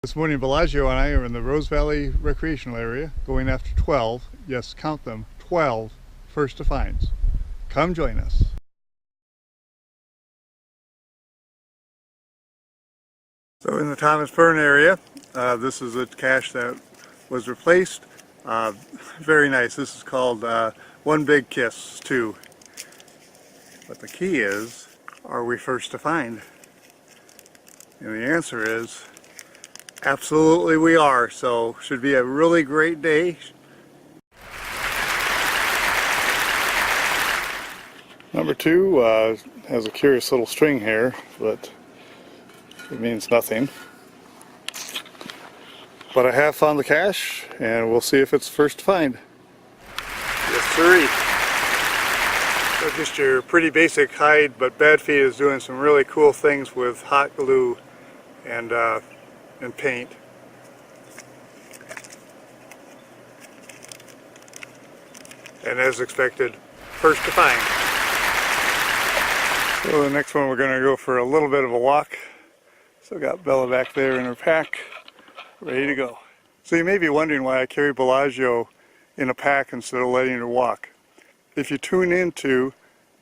This morning, Bella-Geo and I are in the Rose Valley recreational area going after 12, yes, count them, 12 first to finds. Come join us. So in the Thomas Burn area, this is a cache that was replaced. Very nice. This is called One Big Kiss 2. But the key is, are we first to find? And the answer is, absolutely we are. So should be a really great day. Number 2 has a curious little string here, but it means nothing. But I have found the cache, and we'll see if it's first to find. Yes, sirree. So just your pretty basic hide, but Badfeet is doing some really cool things with hot glue and paint. And as expected, first to find. So the next one we're going to go for a little bit of a walk. So got Bella back there in her pack, ready to go. So you may be wondering why I carry Bella-Geo in a pack instead of letting her walk. If you tune into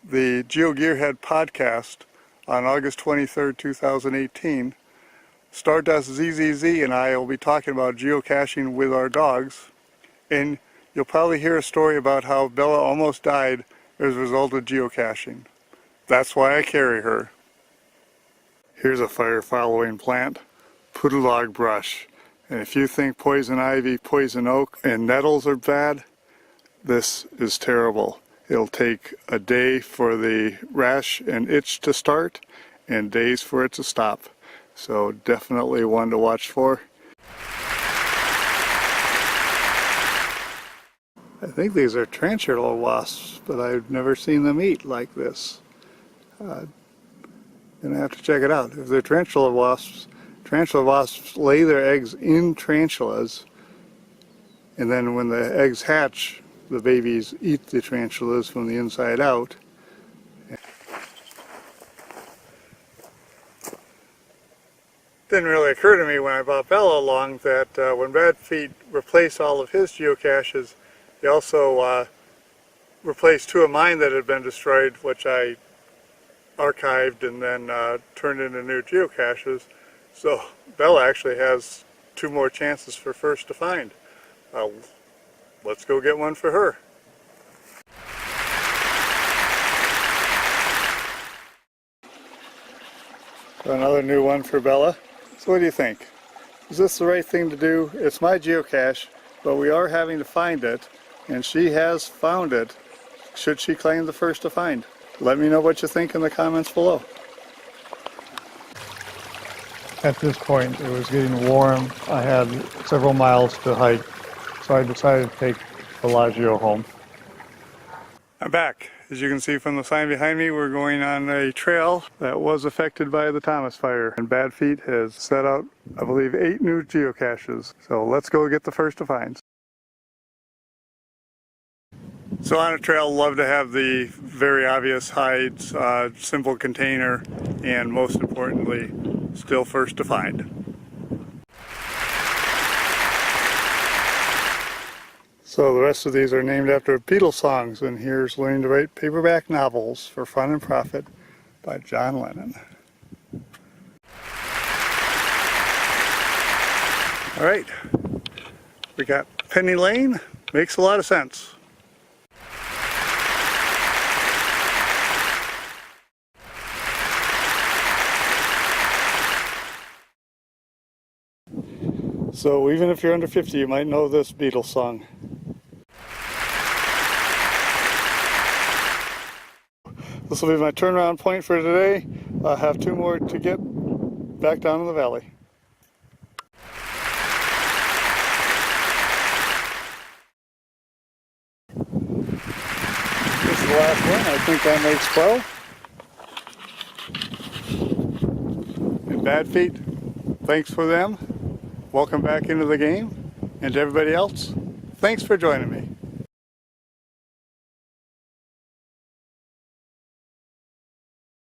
the Geo Gearhead podcast on August 23rd, 2018, Stardust ZZZ and I will be talking about geocaching with our dogs, and you'll probably hear a story about how Bella almost died as a result of geocaching. That's why I carry her. Here's a fire-following plant, Pudalog brush. And if you think poison ivy, poison oak, and nettles are bad, this is terrible. It'll take a day for the rash and itch to start, and days for it to stop. So definitely one to watch for. I think these are tarantula wasps, but I've never seen them eat like this. Gonna have to check it out. If they're tarantula wasps lay their eggs in tarantulas, and then when the eggs hatch, the babies eat the tarantulas from the inside out. Didn't really occur to me when I brought Bella along that when Badfeet replaced all of his geocaches, he also replaced 2 of mine that had been destroyed, which I archived and then turned into new geocaches. So Bella actually has 2 more chances for first to find. Let's go get one for her. So another new one for Bella. So what do you think? Is this the right thing to do? It's my geocache, but we are having to find it, and she has found it. Should she claim the first to find? Let me know what you think in the comments below. At this point, it was getting warm. I had several miles to hike, so I decided to take Bella-Geo home. I'm back. As you can see from the sign behind me, we're going on a trail that was affected by the Thomas fire. And Badfeet has set out, I believe, 8 new geocaches. So let's go get the first to finds. So on a trail, love to have the very obvious hides, simple container, and most importantly, still first to find. So the rest of these are named after Beatles songs, and here's Learning to Write Paperback Novels for Fun and Profit by John Lennon. Alright, we got Penny Lane, makes a lot of sense. So even if you're under 50, you might know this Beatles song. This will be my turnaround point for today. I have 2 more to get back down in the valley. This is the last one. I think that makes 12. And Badfeet, thanks for them. Welcome back into the game. And to everybody else, thanks for joining me.